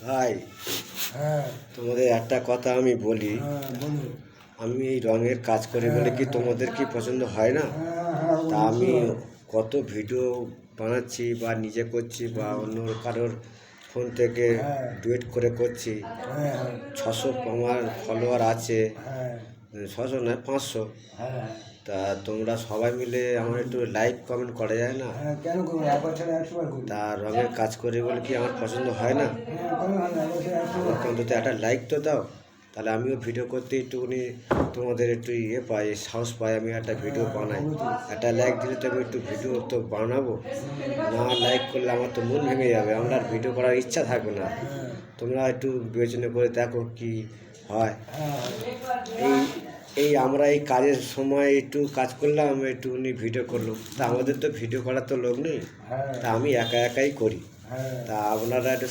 ভাই, হ্যাঁ তোমাদের একটা কথা আমি বলি। হ্যাঁ বলুন। আমি এই রঙের কাজ করি বলে কি তোমাদের কি পছন্দ হয় না? হ্যাঁ তা আমি অবশ্যই। কত ভিডিও বানাচ্ছি বা নিজে করছি বা অন্য কারোর ফোন থেকে হ্যাঁ ডুয়েট করে করছি। হ্যাঁ 600 আমার ফলোয়ার আছে, হ্যাঁ 600 নয় 500। হ্যাঁ তা তোমরা সবাই মিলে আমার একটু লাইক কমেন্ট করা যায় না? হ্যাঁ কেন করবো? একবার ছেড়ে 100বার করি। তা রঙের কাজ করি বলে কি আমার পছন্দ হয় না? হ্যাঁ কেন হয় না? একবার ছেড়ে 100বার আমাকে অন্তত একটা লাইক তো দাও, তাহলে আমিও ভিডিও করতে একটুখানি তোমাদের একটু পাই, সাহস পাই, আমি একটা ভিডিও বানাই। একটা লাইক দিলে তো আমি একটু ভিডিও তো বানাবো। না লাইক করলে আমার তো মন ভেঙে যাবে, আমার আর ভিডিও করার ইচ্ছা থাকবে না। হ্যাঁ তোমরা একটু বিবেচনা করে দেখো কি হয়। হ্যাঁ এই এই আমরা এই কাজের সময় একটু কাজ করলাম, একটুখানি ভিডিও করলাম, তা আমাদের তো ভিডিও করার তো লোক নেই, হ্যাঁ তা আমি একা একাই করি। হ্যাঁ তা আপনারা একটু